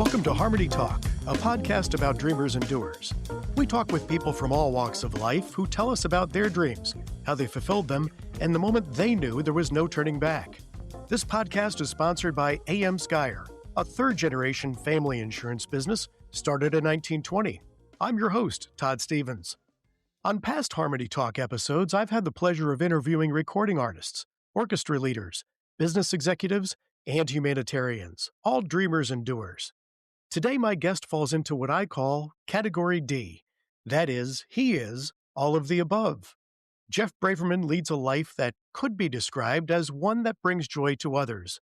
Welcome to HarmonyTALK, a podcast about dreamers and doers. We talk with people from all walks of life who tell us about their dreams, how they fulfilled them, and the moment they knew there was no turning back. This podcast is sponsored by AM Skyer, a third-generation family insurance business started in 1920. I'm your host, Todd Stevens. On past HarmonyTALK episodes, I've had the pleasure of interviewing recording artists, orchestra leaders, business executives, and humanitarians, all dreamers and doers. Today, my guest falls into what I call Category D. That is, he is all of the above. Jeff Braverman leads a life that could be described as one that brings joy to others.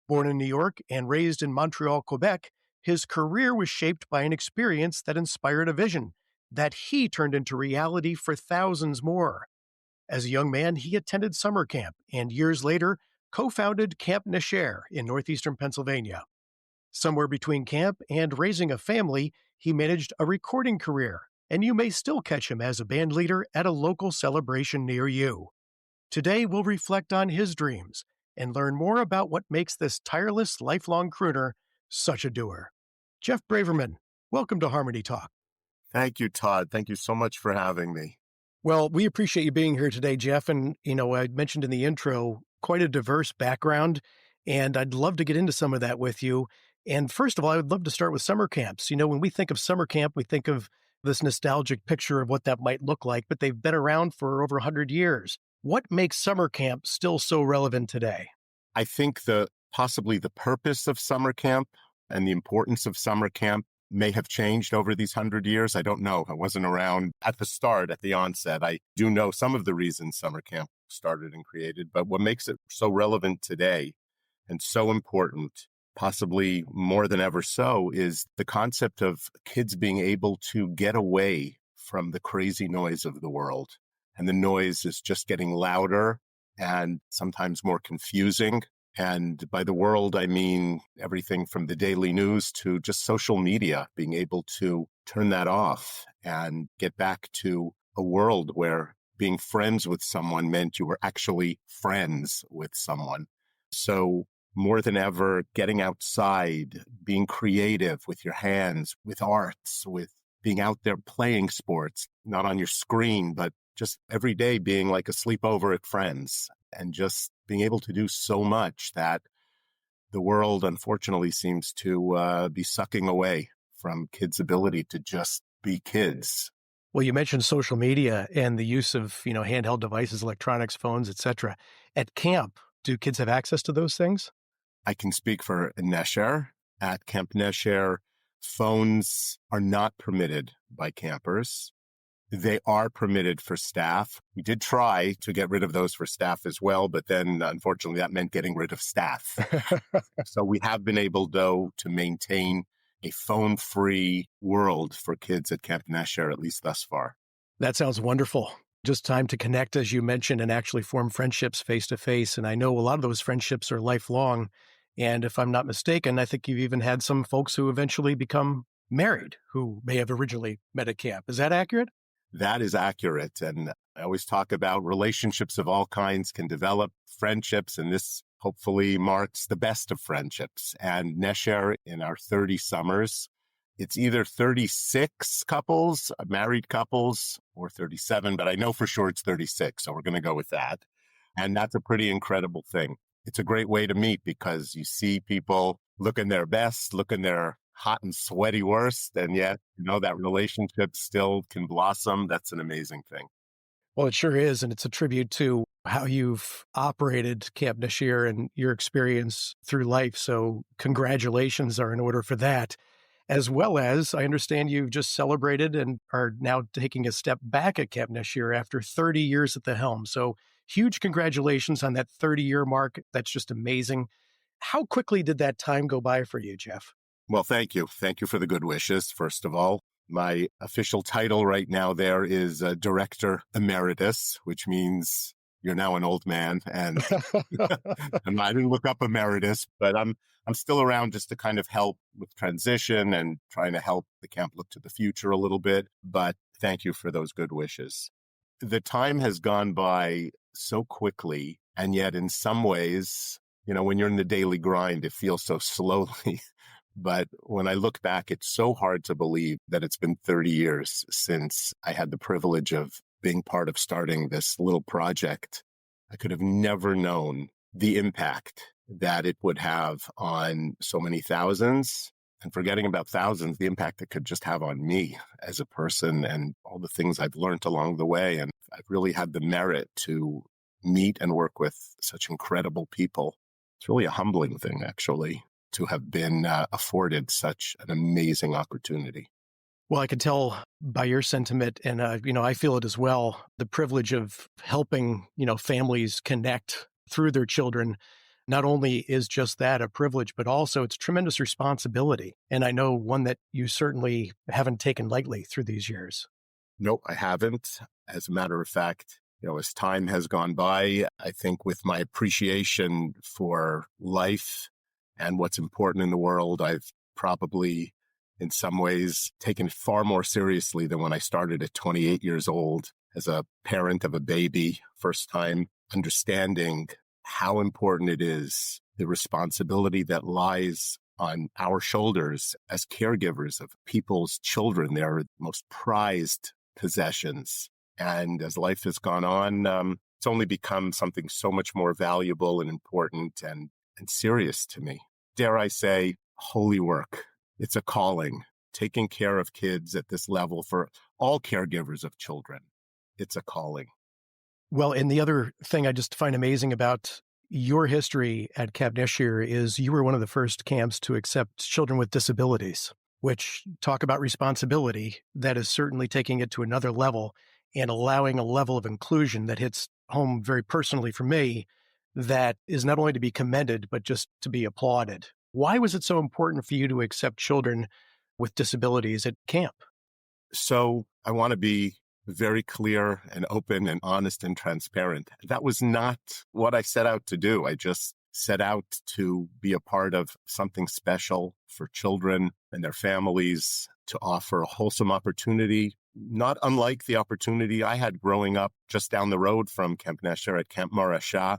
Born in New York and raised in Montreal, Quebec, his career was shaped by an experience that inspired a vision that he turned into reality for thousands more. As a young man, he attended summer camp and years later co-founded Camp Nesher in northeastern Pennsylvania. Somewhere between camp and raising a family, he managed a recording career, and you may still catch him as a band leader at a local celebration near you. Today, we'll reflect on his dreams and learn more about what makes this tireless, lifelong crooner such a doer. Jeff Braverman, welcome to HarmonyTALK. Thank you, Todd. Thank you so much for having me. Well, we appreciate you being here today, Jeff. And, I mentioned in the intro, quite a diverse background, and I'd love to get into some of that with you. And first of all, I would love to start with summer camps. When we think of summer camp, we think of this nostalgic picture of what that might look like, but they've been around for over 100 years. What makes summer camp still so relevant today? I think possibly the purpose of summer camp and the importance of summer camp may have changed over these 100 years. I don't know. I wasn't around at the start, at the onset. I do know some of the reasons summer camp started and created, but what makes it so relevant today and so important, possibly more than ever so, is the concept of kids being able to get away from the crazy noise of the world. And the noise is just getting louder and sometimes more confusing. And by the world, I mean everything from the daily news to just social media, being able to turn that off and get back to a world where being friends with someone meant you were actually friends with someone. So more than ever, getting outside, being creative with your hands, with arts, with being out there playing sports, not on your screen, but just every day being like a sleepover at friends and just being able to do so much that the world, unfortunately, seems to be sucking away from kids' ability to just be kids. Well, you mentioned social media and the use of, handheld devices, electronics, phones, etc. At camp, do kids have access to those things? I can speak for Nesher. At Camp Nesher, phones are not permitted by campers. They are permitted for staff. We did try to get rid of those for staff as well, but then unfortunately that meant getting rid of staff. So we have been able, though, to maintain a phone-free world for kids at Camp Nesher, at least thus far. That sounds wonderful. Just time to connect, as you mentioned, and actually form friendships face-to-face. And I know a lot of those friendships are lifelong. And if I'm not mistaken, I think you've even had some folks who eventually become married who may have originally met at camp. Is that accurate? That is accurate. And I always talk about relationships of all kinds can develop friendships, and this hopefully marks the best of friendships. And Nesher, in our 30 summers, it's either 36 couples, married couples, or 37, but I know for sure it's 36, so we're going to go with that. And that's a pretty incredible thing. It's a great way to meet because you see people looking their best, looking their hot and sweaty worst, and yet, that relationship still can blossom. That's an amazing thing. Well, it sure is, and it's a tribute to how you've operated Camp Nesher and your experience through life. So congratulations are in order for that. As well as, I understand you've just celebrated and are now taking a step back at Camp Nesher after 30 years at the helm. So huge congratulations on that 30-year mark. That's just amazing. How quickly did that time go by for you, Jeff? Well, thank you. Thank you for the good wishes, first of all. My official title right now there is Director Emeritus, which means you're now an old man. And I didn't look up emeritus, but I'm still around just to kind of help with transition and trying to help the camp look to the future a little bit. But thank you for those good wishes. The time has gone by so quickly, and yet in some ways, when you're in the daily grind, it feels so slowly. But when I look back, it's so hard to believe that it's been 30 years since I had the privilege of being part of starting this little project. I could have never known the impact that it would have on so many thousands. And forgetting about thousands, the impact it could just have on me as a person and all the things I've learned along the way. And I've really had the merit to meet and work with such incredible people. It's really a humbling thing, actually, to have been afforded such an amazing opportunity. Well, I could tell by your sentiment, and I feel it as well. The privilege of helping, families connect through their children. Not only is just that a privilege, but also it's tremendous responsibility. And I know one that you certainly haven't taken lightly through these years. No, I haven't. As a matter of fact, as time has gone by, I think with my appreciation for life and what's important in the world, I've probably in some ways taken it far more seriously than when I started at 28 years old as a parent of a baby, first time understanding how important it is, the responsibility that lies on our shoulders as caregivers of people's children, their most prized possessions. And as life has gone on, it's only become something so much more valuable and important and serious to me. Dare I say, holy work. It's a calling, taking care of kids at this level for all caregivers of children. It's a calling. Well, and the other thing I just find amazing about your history at Camp Nesher is you were one of the first camps to accept children with disabilities, which talk about responsibility. That is certainly taking it to another level and allowing a level of inclusion that hits home very personally for me that is not only to be commended, but just to be applauded. Why was it so important for you to accept children with disabilities at camp? So I want to be very clear and open and honest and transparent. That was not what I set out to do. I just set out to be a part of something special for children and their families, to offer a wholesome opportunity, not unlike the opportunity I had growing up just down the road from Camp Nesher at Camp Marasha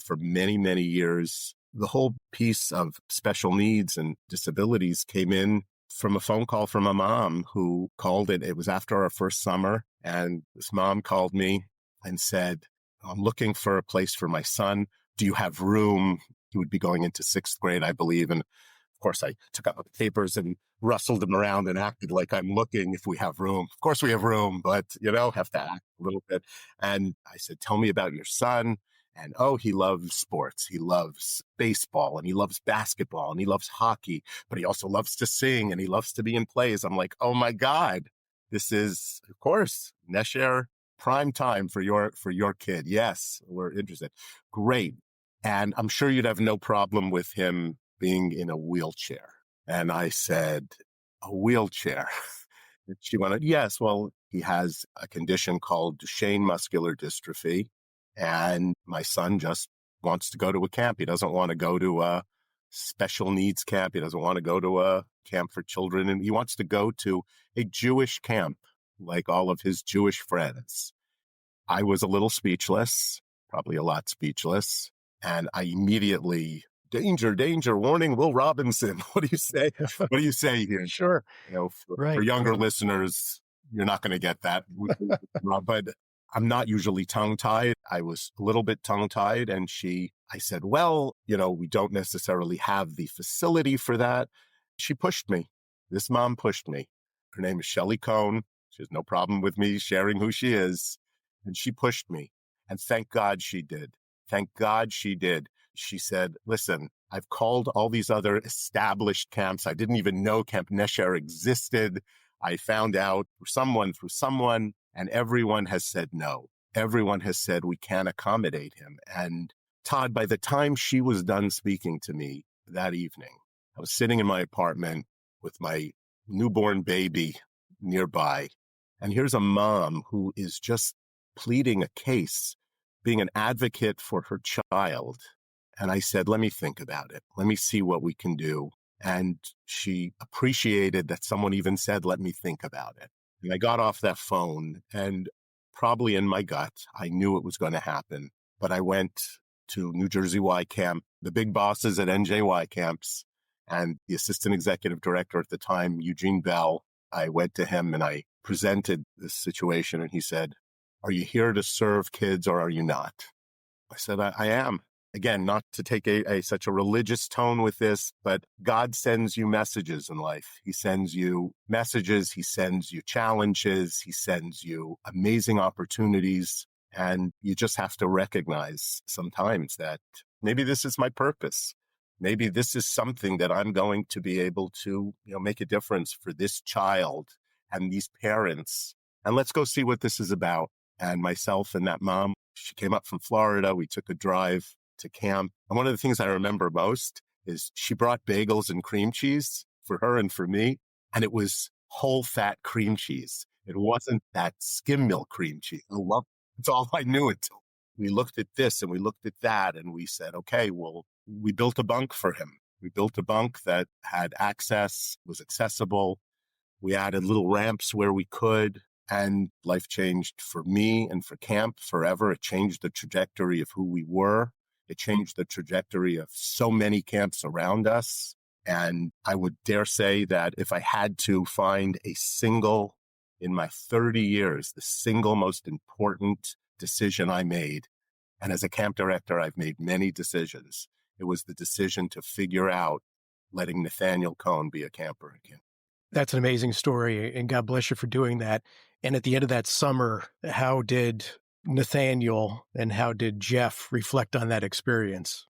for many, many years. The whole piece of special needs and disabilities came in from a phone call from a mom who called it. It was after our first summer. And this mom called me and said, I'm looking for a place for my son. Do you have room? He would be going into 6th grade, I believe. And of course, I took out the papers and rustled them around and acted like I'm looking if we have room. Of course, we have room, but, have to act a little bit. And I said, tell me about your son. And, he loves sports. He loves baseball and he loves basketball and he loves hockey, but he also loves to sing and he loves to be in plays. I'm like, oh my God, this is, of course, Nesher, prime time for your kid. Yes, we're interested. Great. And I'm sure you'd have no problem with him being in a wheelchair. And I said, a wheelchair? And she went, yes, well, he has a condition called Duchenne Muscular Dystrophy. And my son just wants to go to a camp. He doesn't want to go to a special needs camp. He doesn't want to go to a camp for children. And he wants to go to a Jewish camp like all of his Jewish friends. I was a little speechless, probably a lot speechless. And I immediately, danger, warning, Will Robinson. What do you say? What do you say here? Sure. For younger listeners, you're not going to get that. But I'm not usually tongue-tied. I was a little bit tongue-tied. And I said, well, we don't necessarily have the facility for that. She pushed me. This mom pushed me. Her name is Shelley Cohn. She has no problem with me sharing who she is. And she pushed me. And thank God she did. Thank God she did. She said, listen, I've called all these other established camps. I didn't even know Camp Nesher existed. I found out through someone, and everyone has said no. Everyone has said we can't accommodate him. And Todd, by the time she was done speaking to me that evening, I was sitting in my apartment with my newborn baby nearby. And here's a mom who is just pleading a case, being an advocate for her child. And I said, let me think about it. Let me see what we can do. And she appreciated that someone even said, let me think about it. And I got off that phone, and probably in my gut, I knew it was going to happen. But I went to New Jersey Y Camp, the big bosses at NJY camps, And the assistant executive director at the time, Eugene Bell, I went to him and I presented this situation and he said, "Are you here to serve kids or are you not?" I said, I am. Again, not to take such a religious tone with this, but God sends you messages in life. He sends you messages. He sends you challenges. He sends you amazing opportunities. And you just have to recognize sometimes that maybe this is my purpose. Maybe this is something that I'm going to be able to, make a difference for this child and these parents. And let's go see what this is about. And myself and that mom, she came up from Florida. We took a drive to camp. And one of the things I remember most is she brought bagels and cream cheese for her and for me. And it was whole fat cream cheese. It wasn't that skim milk cream cheese. It's all I knew until we looked at this and we looked at that. And we said, okay, well, we built a bunk for him. We built a bunk that had access, was accessible. We added little ramps where we could. And life changed for me and for camp forever. It changed the trajectory of who we were. It changed the trajectory of so many camps around us. And I would dare say that if I had to find in my 30 years, the single most important decision I made, and as a camp director, I've made many decisions. It was the decision to figure out letting Nathaniel Cohn be a camper again. That's an amazing story, and God bless you for doing that. And at the end of that summer, how did Nathaniel and how did Jeff reflect on that experience?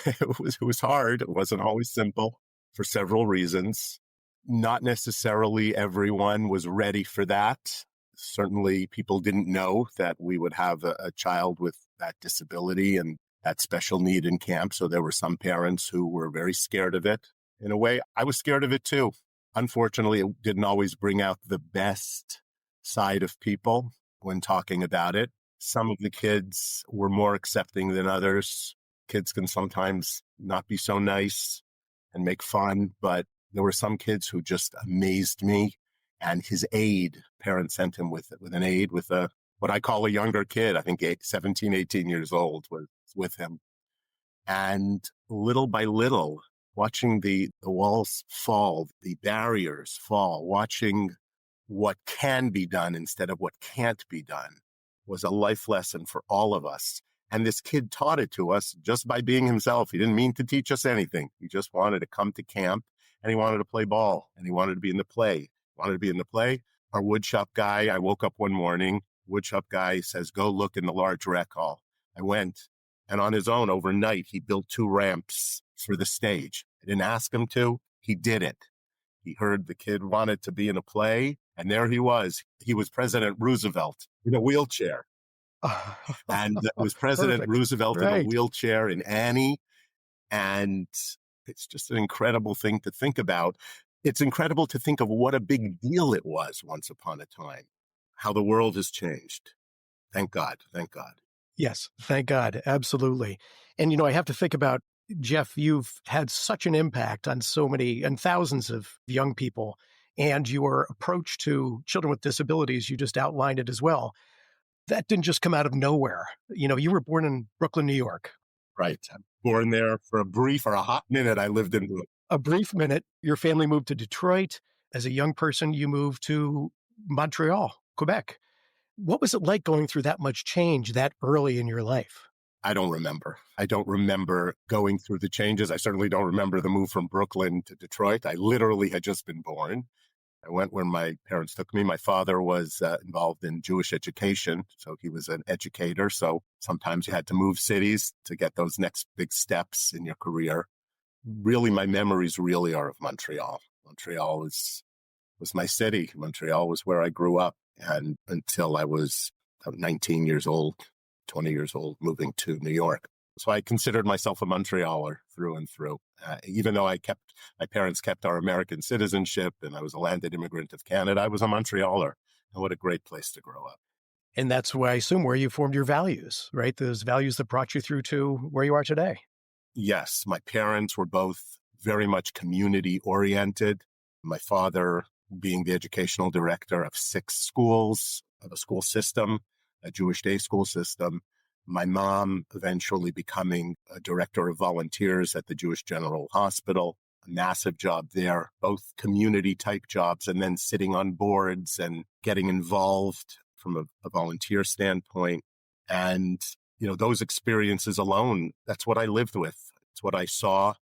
It was hard. It wasn't always simple for several reasons. Not necessarily everyone was ready for that. Certainly people didn't know that we would have a child with that disability and that special need in camp. So there were some parents who were very scared of it. In a way, I was scared of it too. Unfortunately, it didn't always bring out the best side of people when talking about it. Some of the kids were more accepting than others. Kids can sometimes not be so nice and make fun, but there were some kids who just amazed me. And his aide, parents sent him with an aide, with what I call a younger kid, I think 17, 18 years old, was with him. And little by little, watching the walls fall, the barriers fall, watching what can be done instead of what can't be done was a life lesson for all of us. And this kid taught it to us just by being himself. He didn't mean to teach us anything. He just wanted to come to camp and he wanted to play ball and he wanted to be in the play. Our woodshop guy, I woke up one morning, woodshop guy says, go look in the large rec hall. I went, and on his own overnight, he built 2 ramps for the stage. I didn't ask him to. He did it. He heard the kid wanted to be in a play, and there he was. He was President Roosevelt in a wheelchair. And it was President Perfect. Roosevelt in Right. a wheelchair in Annie. And it's just an incredible thing to think about. It's incredible to think of what a big deal it was once upon a time, how the world has changed. Thank God. Thank God. Yes, thank God. Absolutely. And, I have to think about, Jeff, you've had such an impact on so many and thousands of young people, and your approach to children with disabilities, you just outlined it as well. That didn't just come out of nowhere. You were born in Brooklyn, New York. Right. I'm born there for a hot minute. I lived in Brooklyn. A brief minute, your family moved to Detroit. As a young person, you moved to Montreal, Quebec. What was it like going through that much change that early in your life? I don't remember going through the changes. I certainly don't remember the move from Brooklyn to Detroit. I literally had just been born. I went when my parents took me. My father was involved in Jewish education, so he was an educator. So sometimes you had to move cities to get those next big steps in your career. Really, my memories really are of Montreal. Montreal was my city. Montreal was where I grew up. And until I was 19 years old, 20 years old, moving to New York. So I considered myself a Montrealer through and through. Even though my parents kept our American citizenship and I was a landed immigrant of Canada, I was a Montrealer. And what a great place to grow up. And that's why I assume where you formed your values, right? Those values that brought you through to where you are today. Yes, my parents were both very much community oriented. My father being the educational director of 6 schools, of a school system, a Jewish day school system. My mom eventually becoming a director of volunteers at the Jewish General Hospital. a massive job there, both community type jobs and then sitting on boards and getting involved from a volunteer standpoint. And, those experiences alone, that's what I lived with. It's what I saw.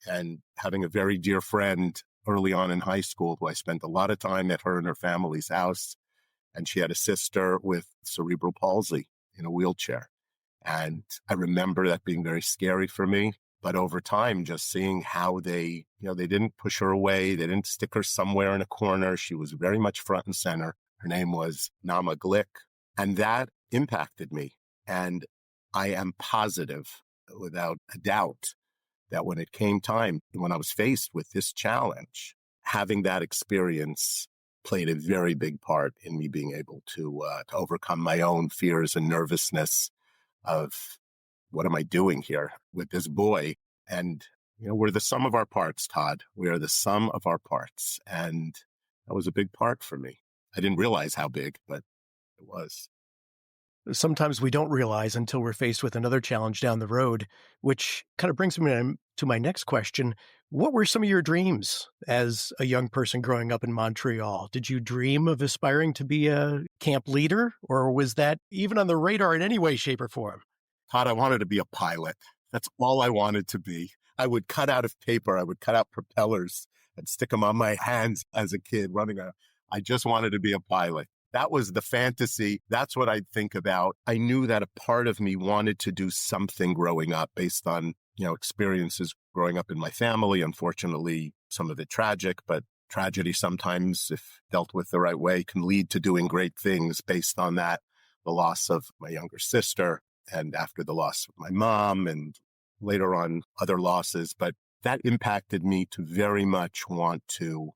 And having a very dear friend early on in high school who I spent a lot of time at her and her family's house. And she had a sister with cerebral palsy in a wheelchair. And I remember that being very scary for me. But over time, just seeing how they didn't push her away. They didn't stick her somewhere in a corner. She was very much front and center. Her name was Nama Glick. And that impacted me. And I am positive, without a doubt, that when it came time, when I was faced with this challenge, having that experience played a very big part in me being able to overcome my own fears and nervousness of what am I doing here with this boy? And, we're the sum of our parts, Todd. We are the sum of our parts. And that was a big part for me. I didn't realize how big, but it was. Sometimes we don't realize until we're faced with another challenge down the road, which kind of brings me to my next question. What were some of your dreams as a young person growing up in Montreal? Did you dream of aspiring to be a camp leader, or was that even on the radar in any way, shape, or form? Todd, I wanted to be a pilot. That's all I wanted to be. I would cut out of paper. I would cut out propellers and stick them on my hands as a kid running around. I just wanted to be a pilot. That was the fantasy. That's what I'd think about. I knew that a part of me wanted to do something growing up based on, experiences growing up in my family. Unfortunately, some of it tragic, but tragedy sometimes, if dealt with the right way, can lead to doing great things based on that. The loss of my younger sister, and after the loss of my mom, and later on other losses. But that impacted me to very much want to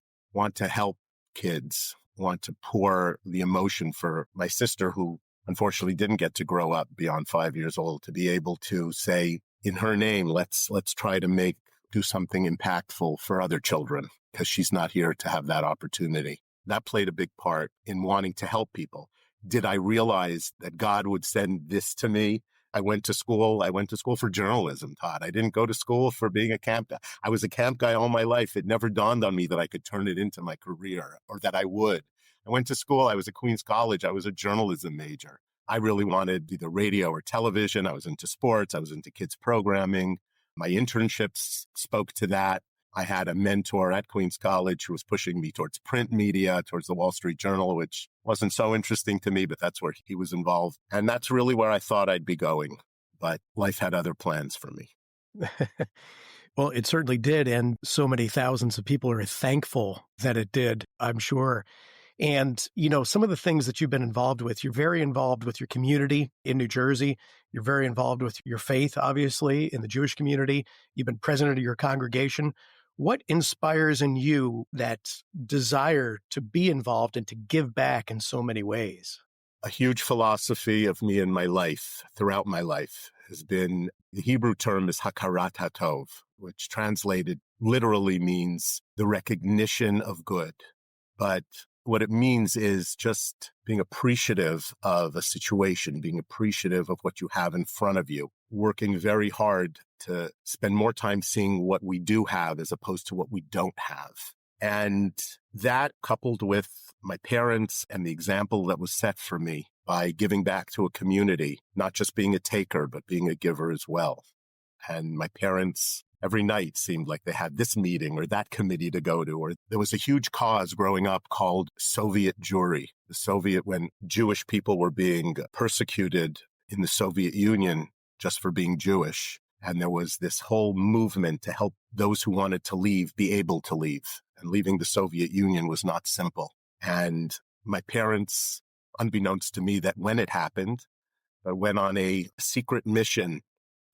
help kids, want to pour the emotion for my sister, who unfortunately didn't get to grow up beyond 5 years old, to be able to say in her name, let's try to do something impactful for other children, because she's not here to have that opportunity. That played a big part in wanting to help people. Did I realize that God would send this to me? I went to school for journalism, Todd. I didn't go to school for being a camp guy. I was a camp guy all my life. It never dawned on me that I could turn it into my career, or that I would. I went to school. I was at Queens College. I was a journalism major. I really wanted either radio or television. I was into sports. I was into kids programming. My internships spoke to that. I had a mentor at Queens College who was pushing me towards print media, towards the Wall Street Journal, which wasn't so interesting to me, but that's where he was involved. And that's really where I thought I'd be going. But life had other plans for me. Well, it certainly did. And so many thousands of people are thankful that it did, I'm sure. And, some of the things that you've been involved with, you're very involved with your community in New Jersey. You're very involved with your faith, obviously, in the Jewish community. You've been president of your congregation. What inspires in you that desire to be involved and to give back in so many ways? A huge philosophy of me in my life, throughout my life, has been, the Hebrew term is hakarat hatov, which translated literally means the recognition of good. But what it means is just being appreciative of a situation, being appreciative of what you have in front of you, working very hard to spend more time seeing what we do have as opposed to what we don't have. And that, coupled with my parents and the example that was set for me by giving back to a community, not just being a taker, but being a giver as well. And my parents, every night seemed like they had this meeting or that committee to go to, or there was a huge cause growing up called Soviet Jewry. When Jewish people were being persecuted in the Soviet Union just for being Jewish. And there was this whole movement to help those who wanted to leave be able to leave. And leaving the Soviet Union was not simple. And my parents, unbeknownst to me that when it happened, went on a secret mission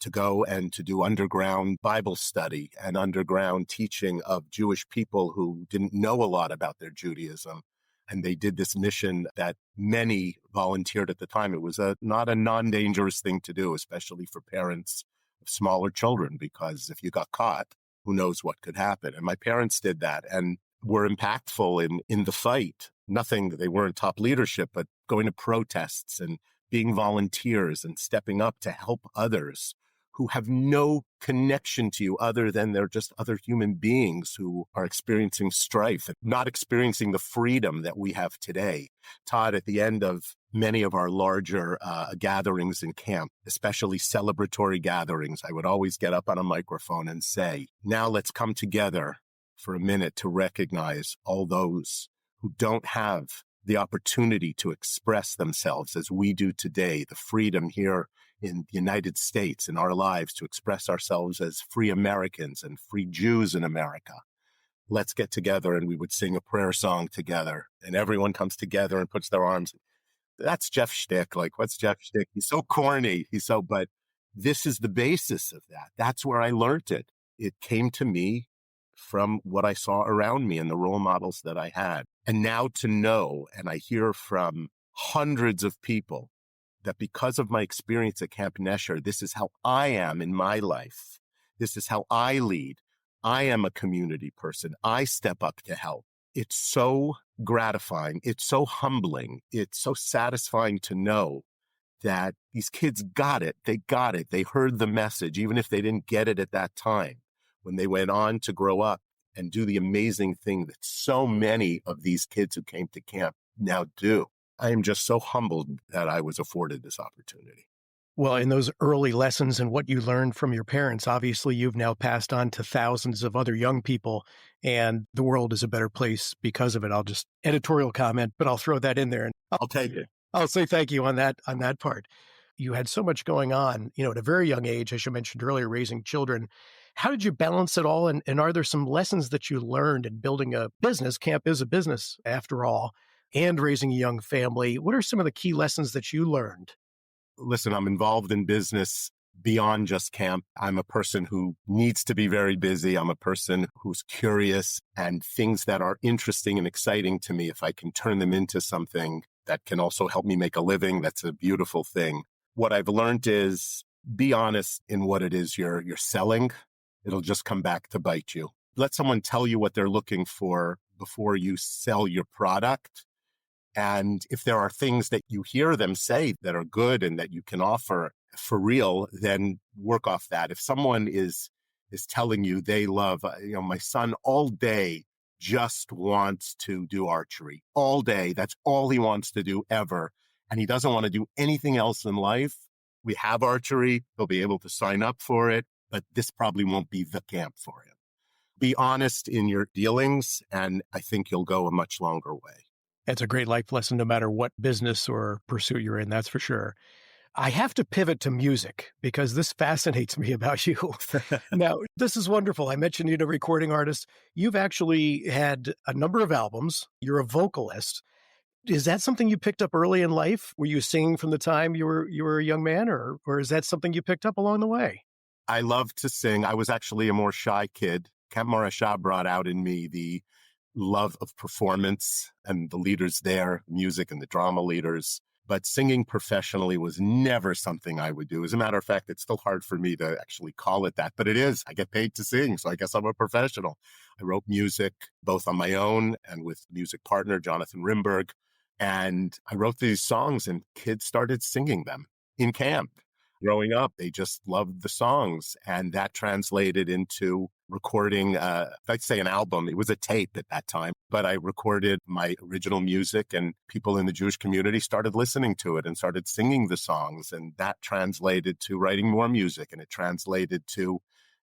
to go and to do underground Bible study and underground teaching of Jewish people who didn't know a lot about their Judaism. And they did this mission that many volunteered at the time. It was not a non-dangerous thing to do, especially for parents of smaller children, because if you got caught, who knows what could happen. And my parents did that and were impactful in the fight. They weren't top leadership, but going to protests and being volunteers and stepping up to help others who have no connection to you other than they're just other human beings who are experiencing strife and not experiencing the freedom that we have today. Todd, at the end of many of our larger gatherings in camp, especially celebratory gatherings, I would always get up on a microphone and say, now let's come together for a minute to recognize all those who don't have the opportunity to express themselves as we do today, the freedom here in the United States in our lives to express ourselves as free Americans and free Jews in America. Let's get together, and we would sing a prayer song together, and everyone comes together and puts their arms. That's Jeff Shtick. Like, what's Jeff Shtick? He's so corny. But this is the basis of that. That's where I learned it. It came to me from what I saw around me and the role models that I had. And now to know, and I hear from hundreds of people, that because of my experience at Camp Nesher, this is how I am in my life. This is how I lead. I am a community person. I step up to help. It's so gratifying. It's so humbling. It's so satisfying to know that these kids got it. They got it. They heard the message, even if they didn't get it at that time, when they went on to grow up and do the amazing thing that so many of these kids who came to camp now do. I am just so humbled that I was afforded this opportunity. Well, in those early lessons and what you learned from your parents, obviously you've now passed on to thousands of other young people, and the world is a better place because of it. I'll just editorial comment, but I'll throw that in there. And I'll take it. I'll say thank you on that part. You had so much going on, at a very young age, as you mentioned earlier, raising children. How did you balance it all? And are there some lessons that you learned in building a business? Camp is a business after all, and raising a young family. What are some of the key lessons that you learned? Listen, I'm involved in business beyond just camp. I'm a person who needs to be very busy. I'm a person who's curious, and things that are interesting and exciting to me, if I can turn them into something that can also help me make a living, that's a beautiful thing. What I've learned is be honest in what it is you're selling. It'll just come back to bite you. Let someone tell you what they're looking for before you sell your product. And if there are things that you hear them say that are good and that you can offer for real, then work off that. If someone is telling you they love, my son all day just wants to do archery all day. That's all he wants to do ever. And he doesn't want to do anything else in life. We have archery. He'll be able to sign up for it, but this probably won't be the camp for him. Be honest in your dealings, and I think you'll go a much longer way. It's a great life lesson, no matter what business or pursuit you're in, that's for sure. I have to pivot to music because this fascinates me about you. Now, this is wonderful. I mentioned you're a recording artist. You've actually had a number of albums. You're a vocalist. Is that something you picked up early in life? Were you singing from the time you were a young man, or is that something you picked up along the way? I love to sing. I was actually a more shy kid. Camp Nesher brought out in me the love of performance and the leaders there, music and the drama leaders. But singing professionally was never something I would do. As a matter of fact, it's still hard for me to actually call it that, but it is. I get paid to sing, so I guess I'm a professional. I wrote music both on my own and with music partner, Jonathan Rimberg. And I wrote these songs and kids started singing them in camp. Growing up, they just loved the songs. And that translated into recording, I'd say an album. It was a tape at that time, but I recorded my original music and people in the Jewish community started listening to it and started singing the songs. And that translated to writing more music. And it translated to,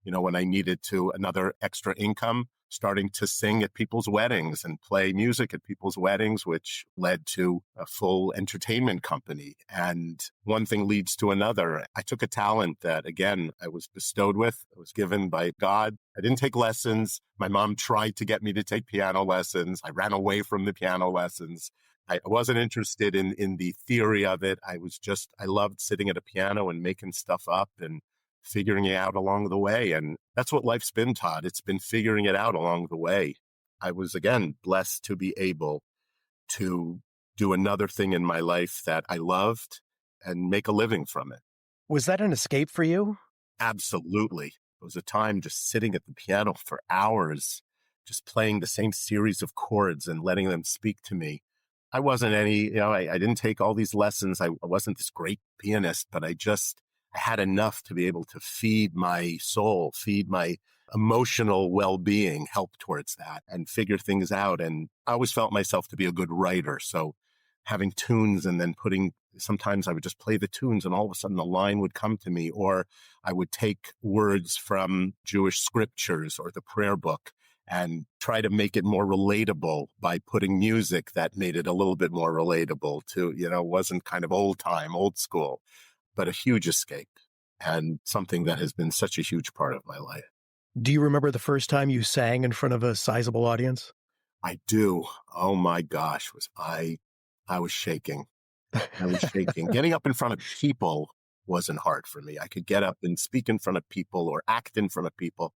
when I needed to another extra income, starting to sing at people's weddings and play music at people's weddings, which led to a full entertainment company. And one thing leads to another. I took a talent that, again, I was bestowed with. It was given by God. I didn't take lessons. My mom tried to get me to take piano lessons. I ran away from the piano lessons. I wasn't interested in the theory of it. I loved sitting at a piano and making stuff up and figuring it out along the way. And that's what life's been, Todd. It's been figuring it out along the way. I was, again, blessed to be able to do another thing in my life that I loved and make a living from it. Was that an escape for you? Absolutely. It was a time just sitting at the piano for hours, just playing the same series of chords and letting them speak to me. I wasn't I didn't take all these lessons. I wasn't this great pianist, but I I had enough to be able to feed my soul, feed my emotional well-being, help towards that and figure things out. And I always felt myself to be a good writer. So having tunes and then sometimes I would just play the tunes and all of a sudden the line would come to me, or I would take words from Jewish scriptures or the prayer book and try to make it more relatable by putting music that made it a little bit more relatable to, wasn't kind of old time, old school, but a huge escape and something that has been such a huge part of my life. Do you remember the first time you sang in front of a sizable audience? I do. Oh my gosh, I was shaking. I was shaking. Getting up in front of people wasn't hard for me. I could get up and speak in front of people or act in front of people.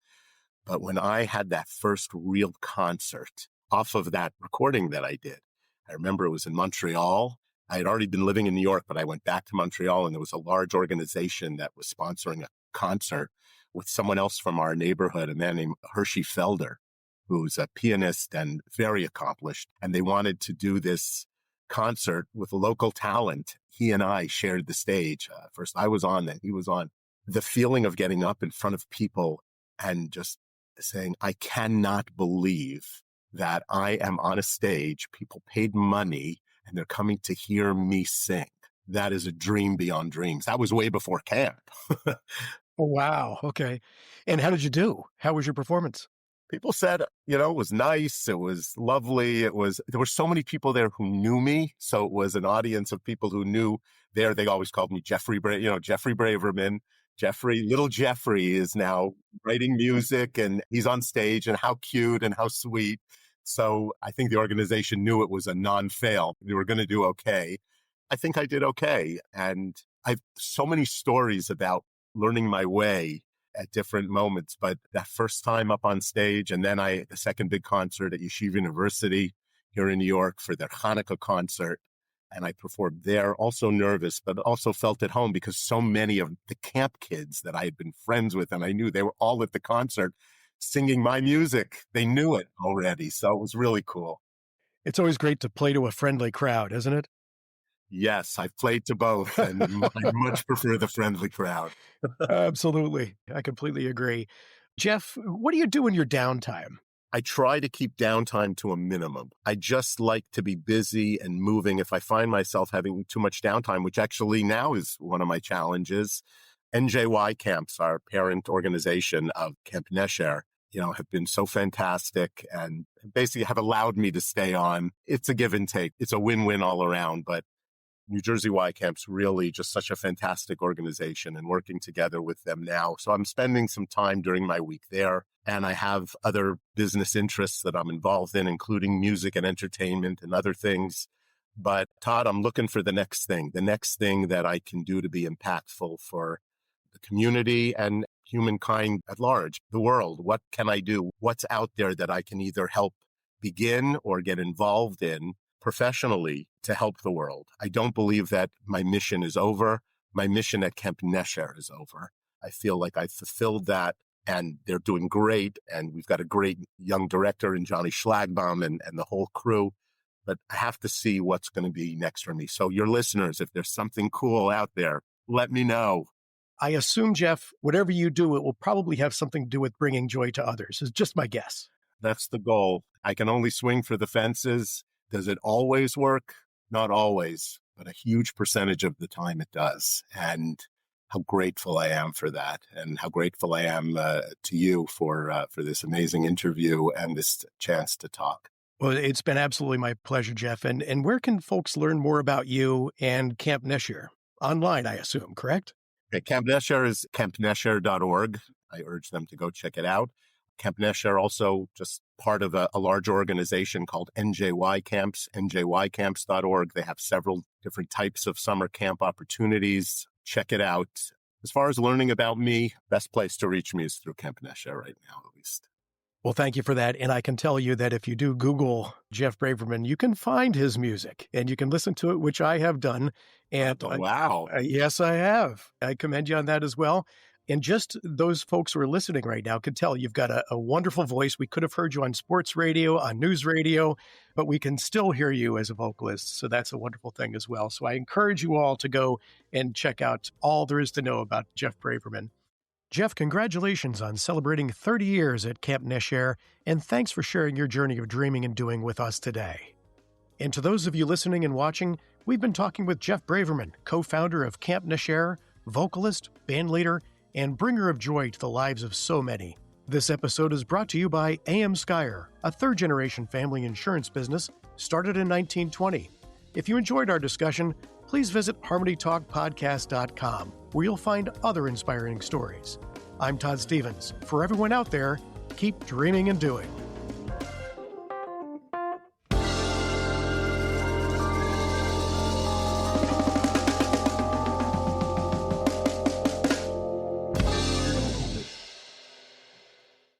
But when I had that first real concert off of that recording that I did, I remember it was in Montreal. I had already been living in New York, but I went back to Montreal and there was a large organization that was sponsoring a concert with someone else from our neighborhood, a man named Hershey Felder, who's a pianist and very accomplished. And they wanted to do this concert with local talent. He and I shared the stage. First I was on, then he was on. The feeling of getting up in front of people and just saying, I cannot believe that I am on a stage. People paid money and they're coming to hear me sing. That is a dream beyond dreams. That was way before camp. Oh, wow. Okay. And how did you do? How was your performance? People said, it was nice. It was lovely. There were so many people there who knew me. So it was an audience of people who knew there. They always called me Jeffrey Braverman. Little Jeffrey is now writing music and he's on stage, and how cute and how sweet. So I think the organization knew it was a non-fail. We were going to do okay. I think I did okay. And I've so many stories about learning my way at different moments, but that first time up on stage, and then the second big concert at Yeshiva University here in New York for their Hanukkah concert, and I performed there, also nervous, but also felt at home because so many of the camp kids that I had been friends with, and I knew they were all at the concert singing my music. They knew it already, so it was really cool. It's always great to play to a friendly crowd, isn't it? Yes, I've played to both, and I much prefer the friendly crowd. Absolutely. I completely agree. Jeff, what do you do in your downtime? I try to keep downtime to a minimum. I just like to be busy and moving. If I find myself having too much downtime, which actually now is one of my challenges, NJY camps, our parent organization of Camp Nesher, have been so fantastic and basically have allowed me to stay on. It's a give and take. It's a win-win all around, but New Jersey Y Camp's really just such a fantastic organization and working together with them now. So I'm spending some time during my week there, and I have other business interests that I'm involved in, including music and entertainment and other things. But Todd, I'm looking for the next thing that I can do to be impactful for the community and humankind at large, the world. What can I do? What's out there that I can either help begin or get involved in professionally to help the world? I don't believe that my mission is over. My mission at Camp Nesher is over. I feel like I fulfilled that, and they're doing great. And we've got a great young director in Johnny Schlagbaum and the whole crew. But I have to see what's going to be next for me. So your listeners, if there's something cool out there, let me know. I assume, Jeff, whatever you do, it will probably have something to do with bringing joy to others, is just my guess. That's the goal. I can only swing for the fences. Does it always work? Not always, but a huge percentage of the time it does. And how grateful I am for that, and how grateful I am to you for this amazing interview and this chance to talk. Well, it's been absolutely my pleasure, Jeff. And where can folks learn more about you and Camp Nesher? Online, I assume, correct? Okay, Camp Nesher is campnesher.org. I urge them to go check it out. Camp Nesher also just part of a larger organization called NJY Camps, njycamps.org. They have several different types of summer camp opportunities. Check it out. As far as learning about me, best place to reach me is through Camp Nesher right now, at least. Well, thank you for that. And I can tell you that if you do Google Jeff Braverman, you can find his music and you can listen to it, which I have done. And wow. Yes, I have. I commend you on that as well. And just those folks who are listening right now can tell you've got a wonderful voice. We could have heard you on sports radio, on news radio, but we can still hear you as a vocalist. So that's a wonderful thing as well. So I encourage you all to go and check out all there is to know about Jeff Braverman. Jeff, congratulations on celebrating 30 years at Camp Nesher, and thanks for sharing your journey of dreaming and doing with us today. And to those of you listening and watching, we've been talking with Jeff Braverman, co-founder of Camp Nesher, vocalist, bandleader, and bringer of joy to the lives of so many. This episode is brought to you by A.M. Skyer, a third-generation family insurance business started in 1920. If you enjoyed our discussion, please visit HarmonyTALKpodcast.com, where you'll find other inspiring stories. I'm Todd Stevens. For everyone out there, keep dreaming and doing.